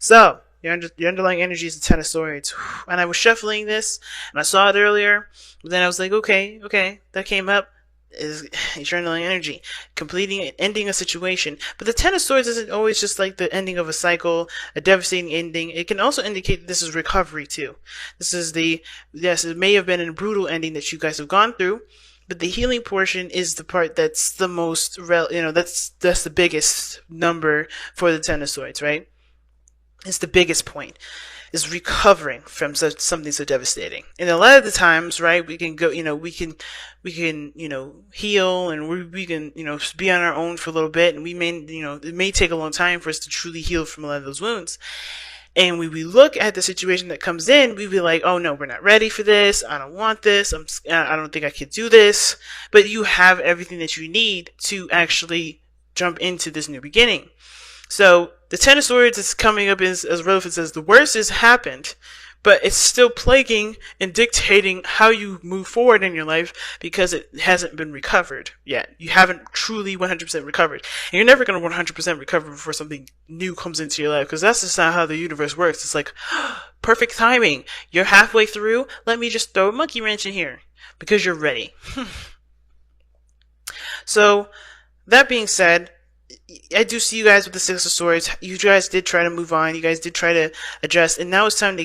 So, your underlying energy is the Ten of Swords. And I was shuffling this, and I saw it earlier, but then I was like, okay, that came up. Is your underlying energy completing and ending a situation. But the Ten of Swords isn't always just like the ending of a cycle, a devastating ending. It can also indicate that this is recovery too. This is yes, it may have been a brutal ending that you guys have gone through, but the healing portion is the part that's the most, that's the biggest number for the Ten of Swords, right? It's the biggest point, is recovering from something so devastating. And a lot of the times, right, we can go, we can, heal, and we can, be on our own for a little bit, and we may, it may take a long time for us to truly heal from a lot of those wounds. And when we look at the situation that comes in, we be like, oh no, we're not ready for this. I don't want this. I don't think I could do this. But you have everything that you need to actually jump into this new beginning. So the Ten of Swords is coming up as relevant as the worst has happened, but it's still plaguing and dictating how you move forward in your life because it hasn't been recovered yet. You haven't truly 100% recovered. And you're never going to 100% recover before something new comes into your life, because that's just not how the universe works. It's like, perfect timing. You're halfway through. Let me just throw a monkey wrench in here because you're ready. So, that being said, I do see you guys with the Six of Swords. You guys did try to move on. You guys did try to adjust, and now it's trying to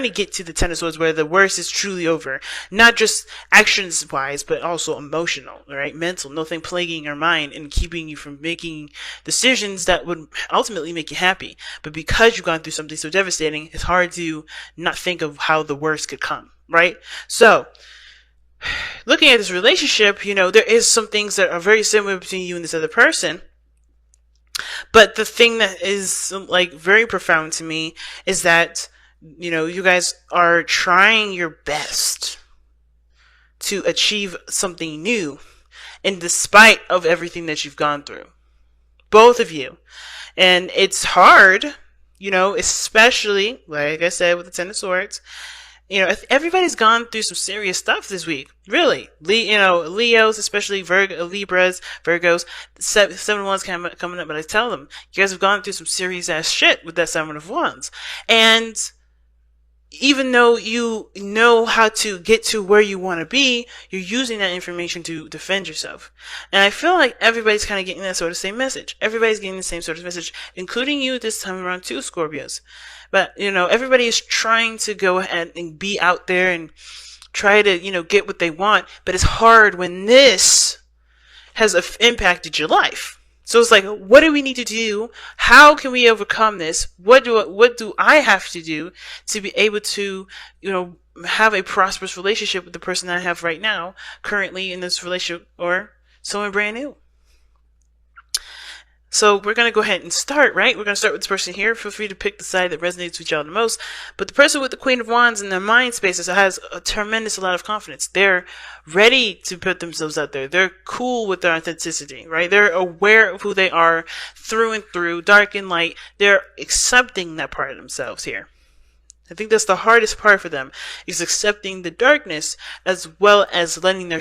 get to the Ten of Swords, where the worst is truly over. Not just actions wise, but also emotional, right? Mental. Nothing plaguing your mind and keeping you from making decisions that would ultimately make you happy. But because you've gone through something so devastating, it's hard to not think of how the worst could come, right? So, looking at this relationship, there is some things that are very similar between you and this other person. But the thing that is like very profound to me is that, you guys are trying your best to achieve something new, in despite of everything that you've gone through. Both of you. And it's hard, especially, like I said, with the Ten of Swords. Everybody's gone through some serious stuff this week. Really. Leos, especially Libras, Virgos, 7-1s coming up, but I tell them, you guys have gone through some serious ass shit with that 7 of Wands. And even though you know how to get to where you want to be, you're using that information to defend yourself. And I feel like everybody's kind of getting that sort of same message. Everybody's getting the same sort of message, including you this time around too, Scorpios. But, everybody is trying to go ahead and be out there and try to, get what they want. But it's hard when this has impacted your life. So it's like, what do we need to do? How can we overcome this? What do I have to do to be able to, have a prosperous relationship with the person I have right now, currently in this relationship, or someone brand new? So we're going to go ahead and start, right? We're going to start with this person here. Feel free to pick the side that resonates with y'all the most. But the person with the Queen of Wands in their mind spaces has a tremendous amount of confidence. They're ready to put themselves out there. They're cool with their authenticity, right? They're aware of who they are through and through, dark and light. They're accepting that part of themselves here. I think that's the hardest part for them, is accepting the darkness as well as letting them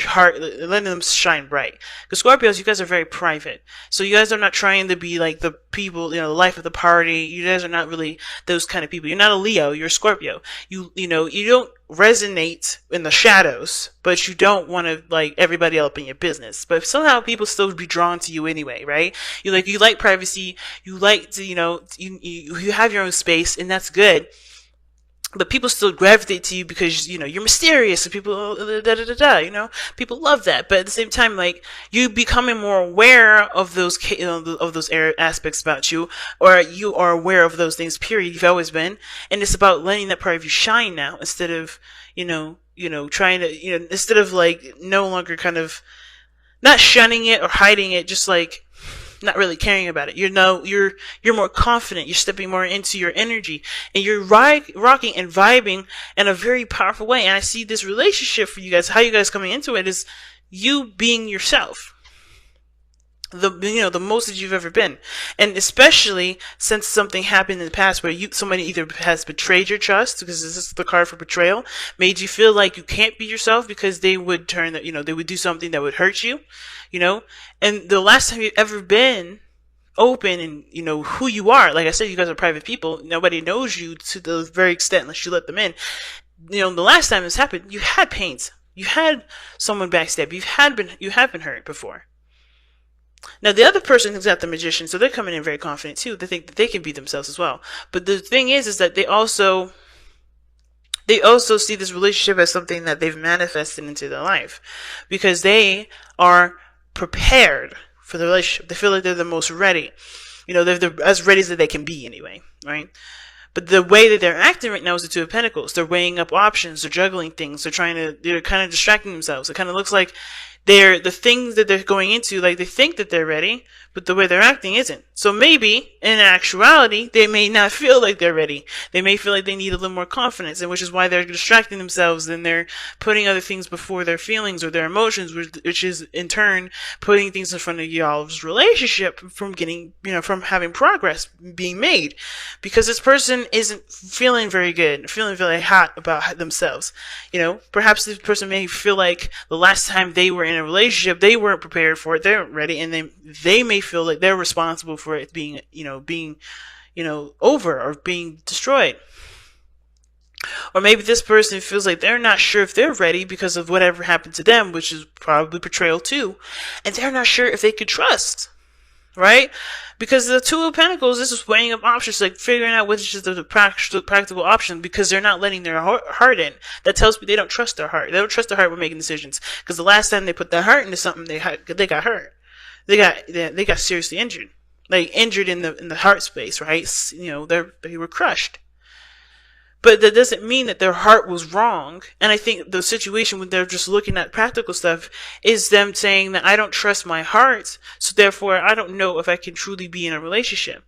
shine bright. Because Scorpios, you guys are very private. So you guys are not trying to be like the people, the life of the party. You guys are not really those kind of people. You're not a Leo, you're a Scorpio. You don't resonate in the shadows, but you don't want to like everybody up in your business. But somehow people still be drawn to you anyway, right? You like privacy. You like to, you have your own space, and that's good. But people still gravitate to you because, you're mysterious, and people, people love that. But at the same time, like, you becoming more aware of those, of those aspects about you, or you are aware of those things, period. You've always been. And it's about letting that part of you shine now, instead of, trying to, instead of like, no longer kind of, not shunning it or hiding it, just like, not really caring about it. You're more confident. You're stepping more into your energy, and you're rocking and vibing in a very powerful way. And I see this relationship for you guys, how you guys coming into it, is you being yourself. The most that you've ever been. And especially since something happened in the past where somebody either has betrayed your trust, because this is the card for betrayal, made you feel like you can't be yourself because they would they would do something that would hurt you, and the last time you've ever been open and who you are. Like I said, you guys are private people. Nobody knows you to the very extent unless you let them in. The last time this happened, you had pains. You had someone backstab. You have been hurt before. Now the other person who's got the magician, so they're coming in very confident too. They think that they can be themselves as well. But the thing is that they also see this relationship as something that they've manifested into their life, because they are prepared for the relationship. They feel like they're the most ready. They're as ready as they can be anyway, right? But the way that they're acting right now is the Two of Pentacles. They're weighing up options. They're juggling things. They're kind of distracting themselves. It kind of looks like the things that they're going into, like they think that they're ready, but the way they're acting isn't. So maybe, in actuality, they may not feel like they're ready. They may feel like they need a little more confidence, and which is why they're distracting themselves, and they're putting other things before their feelings or their emotions, which is in turn putting things in front of y'all's relationship from getting, from having progress being made. Because this person isn't feeling very good, feeling very hot about themselves. Perhaps this person may feel like the last time they were in a relationship, they weren't prepared for it, they weren't ready, and they may feel like they're responsible for it being over or being destroyed. Or maybe this person feels like they're not sure if they're ready because of whatever happened to them, which is probably betrayal too, and they're not sure if they could trust, right? Because the Two of Pentacles, this is weighing up options, like figuring out which is the practical option, because they're not letting their heart in. That tells me they don't trust their heart. They don't trust their heart when making decisions, because the last time they put their heart into something, they got hurt. They got seriously injured, like injured in the heart space, right? They were crushed. But that doesn't mean that their heart was wrong. And I think the situation when they're just looking at practical stuff is them saying that I don't trust my heart, so therefore I don't know if I can truly be in a relationship.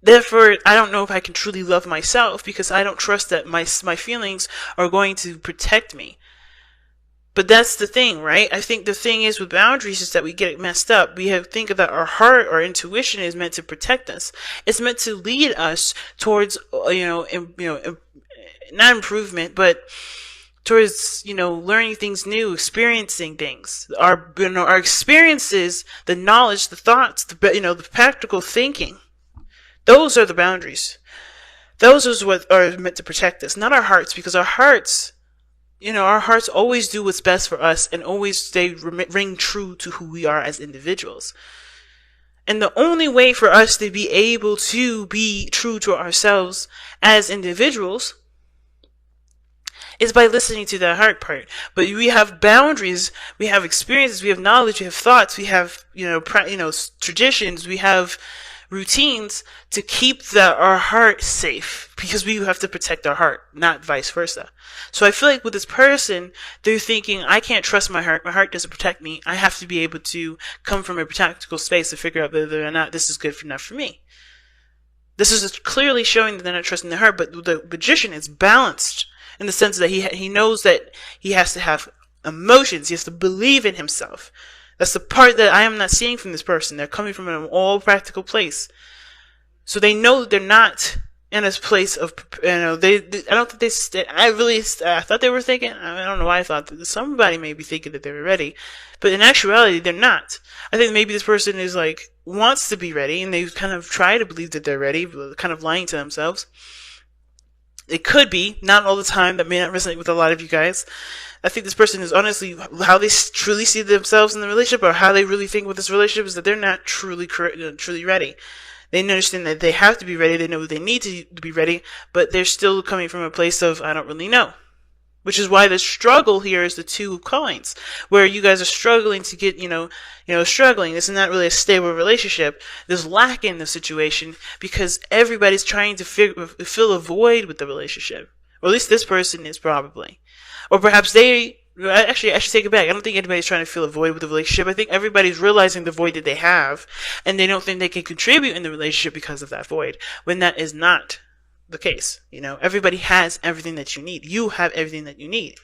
Therefore, I don't know if I can truly love myself, because I don't trust that my feelings are going to protect me. But that's the thing, right? I think the thing is with boundaries is that we get it messed up. We think that our heart, our intuition is meant to protect us. It's meant to lead us towards, not improvement, but towards, learning things new, experiencing things. Our experiences, the knowledge, the thoughts, the practical thinking. Those are the boundaries. Those are what are meant to protect us, not our hearts, because our hearts always do what's best for us and always ring true to who we are as individuals. And the only way for us to be able to be true to ourselves as individuals is by listening to that heart part. But we have boundaries, we have experiences, we have knowledge, we have thoughts, we have, traditions, we have routines to keep our heart safe, because we have to protect our heart, not vice versa. So I feel like with this person, they're thinking, I can't trust my heart doesn't protect me, I have to be able to come from a practical space to figure out whether or not this is good enough for me. This is clearly showing that they're not trusting their heart, but the magician is balanced in the sense that he knows that he has to have emotions, he has to believe in himself. That's the part that I am not seeing from this person. They're coming from an all practical place. So they know that they're not in a place of, I don't think I thought they were thinking, I don't know why I thought that somebody may be thinking that they were ready, but in actuality, they're not. I think maybe this person is wants to be ready, and they kind of try to believe that they're ready, kind of lying to themselves. It could be, not all the time, that may not resonate with a lot of you guys. I think this person is honestly, how they truly see themselves in the relationship, or how they really think with this relationship, is that they're not truly ready. They understand that they have to be ready, they know they need to be ready, but they're still coming from a place of, I don't really know. Which is why the struggle here is the Two of Coins, where you guys are struggling to get, struggling. This is not really a stable relationship. There's lack in the situation because everybody's trying to fill a void with the relationship. Or at least this person is probably. Or perhaps actually, I should take it back. I don't think anybody's trying to fill a void with the relationship. I think everybody's realizing the void that they have, and they don't think they can contribute in the relationship because of that void, when that is not the case. Everybody has everything that you need. You have everything that you need.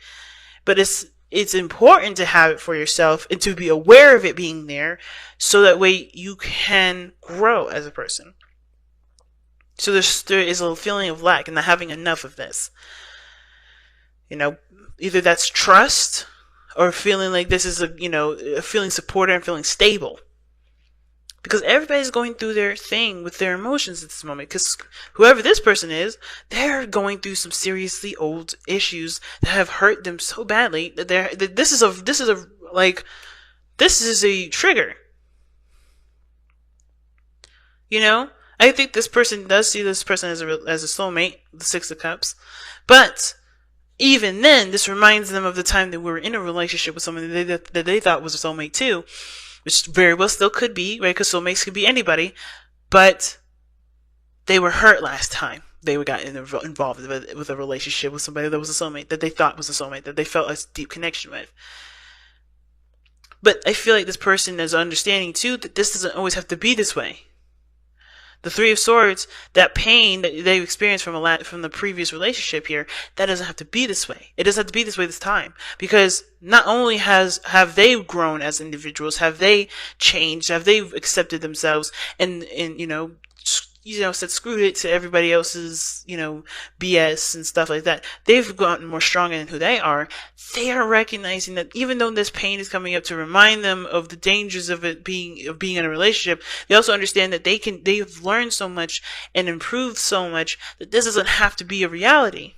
But it's important to have it for yourself and to be aware of it being there, so that way you can grow as a person. So there is a feeling of lack and not having enough of this. Either that's trust, or feeling like this is feeling supported and feeling stable. Because everybody's going through their thing with their emotions at this moment. Because whoever this person is, they're going through some seriously old issues that have hurt them so badly that this is a trigger. You know, I think this person does see this person as a soulmate, the Six of Cups, but even then, this reminds them of the time they were in a relationship with someone that they thought was a soulmate too, which very well still could be, right? Because soulmates could be anybody, but they were hurt last time they got involved with a relationship with somebody that was a soulmate, that they thought was a soulmate, that they felt a deep connection with. But I feel like this person is understanding too that this doesn't always have to be this way. The Three of Swords, that pain that they've experienced from the previous relationship here, that doesn't have to be this way. It doesn't have to be this way this time. Because not only have they grown as individuals, have they changed, have they accepted themselves and said screw it to everybody else's, BS and stuff like that. They've gotten more stronger in who they are. They are recognizing that even though this pain is coming up to remind them of the dangers of being in a relationship, they also understand that they've learned so much and improved so much that this doesn't have to be a reality.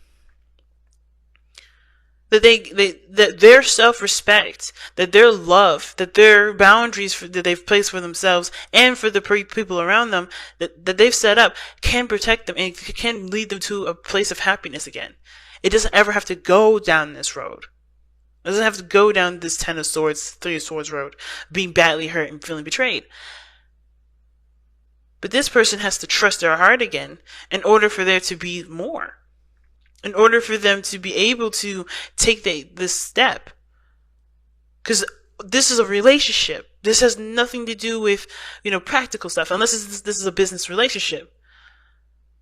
That their self-respect, that their love, that their boundaries that they've placed for themselves and for the people around them that they've set up can protect them and can lead them to a place of happiness again. It doesn't ever have to go down this road. It doesn't have to go down this Ten of Swords, Three of Swords road, being badly hurt and feeling betrayed. But this person has to trust their heart again in order for there to be more. In order for them to be able to take this step. Because this is a relationship. This has nothing to do with, practical stuff. Unless this is a business relationship.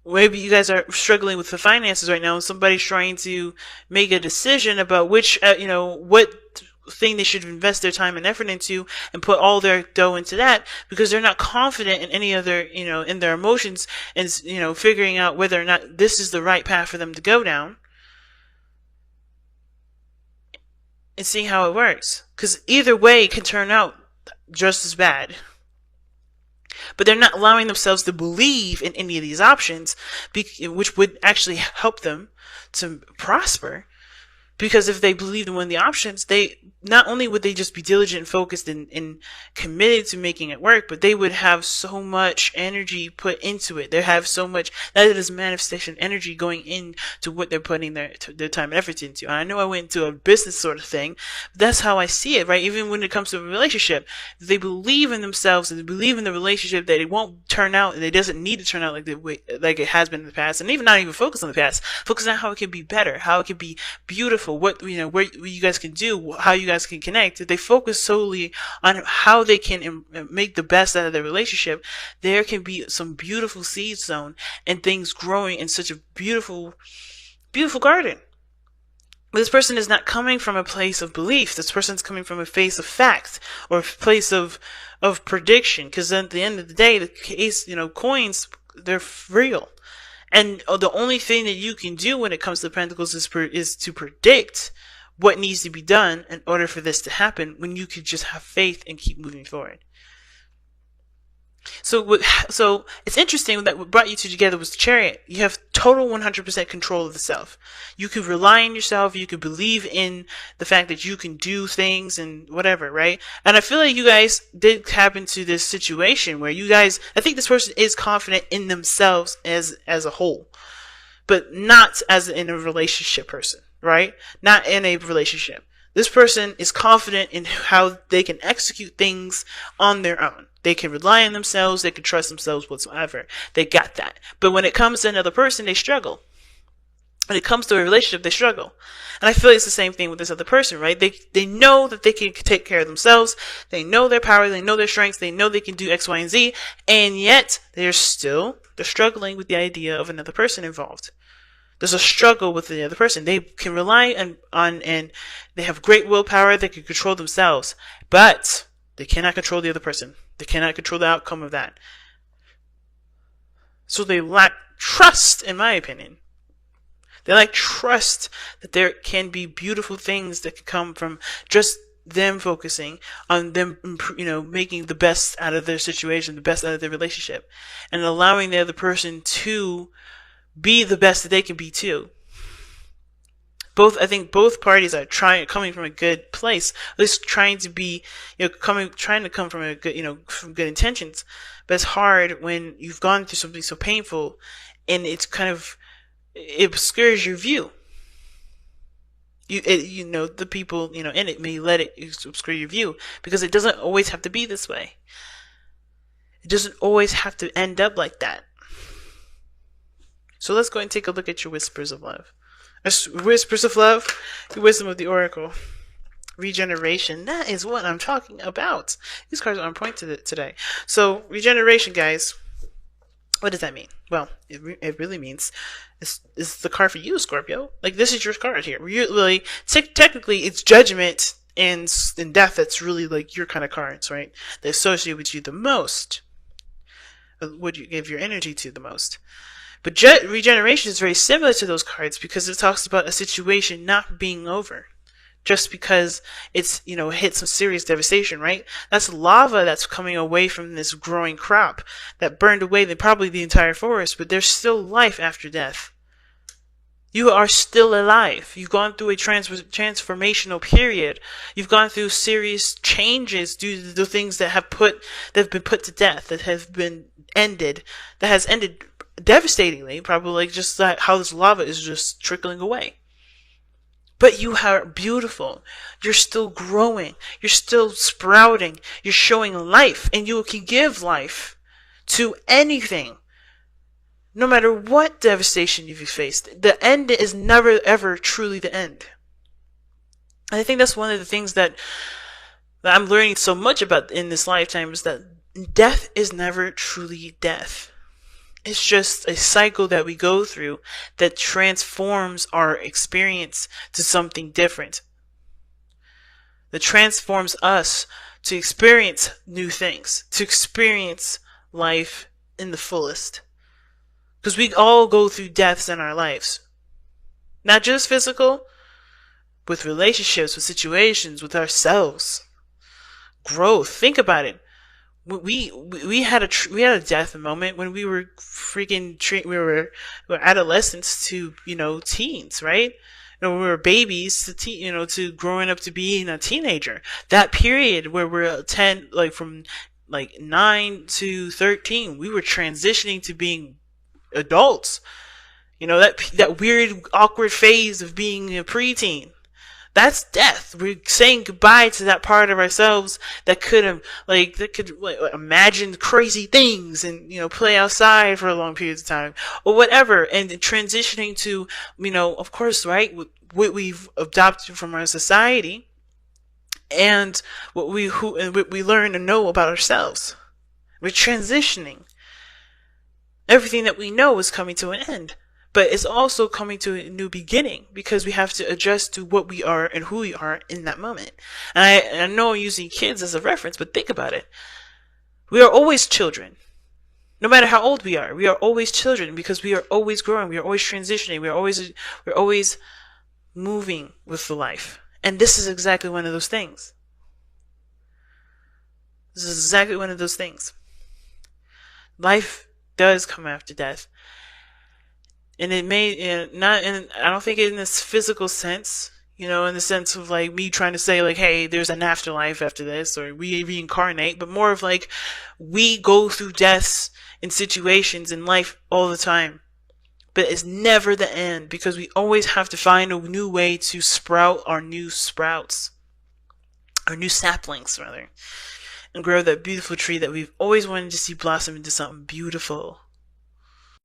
Maybe you guys are struggling with the finances right now and somebody's trying to make a decision about what thing they should invest their time and effort into and put all their dough into that because they're not confident in any other, in their emotions and, figuring out whether or not this is the right path for them to go down and seeing how it works. Because either way can turn out just as bad. But they're not allowing themselves to believe in any of these options, which would actually help them to prosper. Because if they believed in one of the options, they not only would they just be diligent, focused, and committed to making it work, but they would have so much energy put into it. They have so much, that is manifestation energy going into what they're putting their time and effort into. And I know I went into a business sort of thing, but that's how I see it, right? Even when it comes to a relationship, they believe in themselves and they believe in the relationship that it won't turn out, and it doesn't need to turn out like it has been in the past, and even not even focus on the past, focus on how it can be better, how it can be beautiful, what where you guys can do, how you guys can connect. If they focus solely on how they can make the best out of their relationship, there can be some beautiful seeds sown and things growing in such a beautiful, beautiful garden. This person is not coming from a place of belief. This person's coming from a place of fact or a place of prediction. Because at the end of the day, the case, coins, they're real. And the only thing that you can do when it comes to Pentacles is to predict what needs to be done in order for this to happen, when you could just have faith and keep moving forward. So it's interesting that what brought you two together was the Chariot. You have total 100% control of the self. You could rely on yourself. You could believe in the fact that you can do things and whatever, right? And I feel like you guys did tap into this situation where I think this person is confident in themselves as a whole, but not as in a relationship person, right? Not in a relationship. This person is confident in how they can execute things on their own. They can rely on themselves. They can trust themselves whatsoever. They got that. But when it comes to another person, they struggle. When it comes to a relationship, they struggle. And I feel like it's the same thing with this other person, right? They know that they can take care of themselves. They know their power. They know their strengths. They know they can do X, Y, and Z. And yet, they're struggling with the idea of another person involved. There's a struggle with the other person. They can rely on and they have great willpower. They can control themselves. But they cannot control the other person. They cannot control the outcome of that. So they lack trust, in my opinion. They lack trust that there can be beautiful things that can come from just them focusing on them, making the best out of their situation, the best out of their relationship, and allowing the other person to be the best that they can be too. I think both parties are coming from a good place, at least trying to be, trying to come from a good, from good intentions. But it's hard when you've gone through something so painful, and it's it obscures your view. The people, in it may let it obscure your view, because it doesn't always have to be this way. It doesn't always have to end up like that. So let's go and take a look at your whispers of love. Whispers of love, the wisdom of the oracle. Regeneration, that is what I'm talking about. These cards are on point today. So, regeneration, guys. What does that mean? Well, it really means it's the card for you, Scorpio. Like, this is your card here. Really, technically, it's judgment and death that's really like your kind of cards, right? They associate with you the most. Would you give your energy to the most? But regeneration is very similar to those cards, because it talks about a situation not being over just because it's, hit some serious devastation, right? That's lava that's coming away from this growing crop that burned away probably the entire forest, but there's still life after death. You are still alive. You've gone through a transformational period. You've gone through serious changes due to the things that have been put to death, that has ended devastatingly, probably, just that how this lava is just trickling away. But you are beautiful. You're still growing. You're still sprouting. You're showing life, and you can give life to anything. No matter what devastation you've faced, the end is never ever truly the end. And I think that's one of the things that I'm learning so much about in this lifetime, is that death is never truly death. It's just a cycle that we go through that transforms our experience to something different. That transforms us to experience new things, to experience life in the fullest. Because we all go through deaths in our lives. Not just physical, with relationships, with situations, with ourselves. Growth. Think about it. We had a death moment when we were we were adolescents to teens, right? When we were babies to growing up to being a teenager. That period where we're 10, from 9 to 13, we were transitioning to being adults. That weird awkward phase of being a preteen. That's death. We're saying goodbye to that part of ourselves that could imagine crazy things and, play outside for long periods of time or whatever. And transitioning to, of course, right, what we've adopted from our society and what we learn and know about ourselves. We're transitioning. Everything that we know is coming to an end. But it's also coming to a new beginning, because we have to adjust to what we are and who we are in that moment. And I know I'm using kids as a reference, but think about it. We are always children. No matter how old we are always children, because we are always growing, we are always transitioning, we're always moving with the life. And this is exactly one of those things. This is exactly one of those things. Life does come after death. And it may not, and I don't think in this physical sense, in the sense of me trying to say hey, there's an afterlife after this, or we reincarnate, but more of we go through deaths in situations in life all the time. But it's never the end, because we always have to find a new way to sprout our new sprouts, our new saplings rather, and grow that beautiful tree that we've always wanted to see blossom into something beautiful.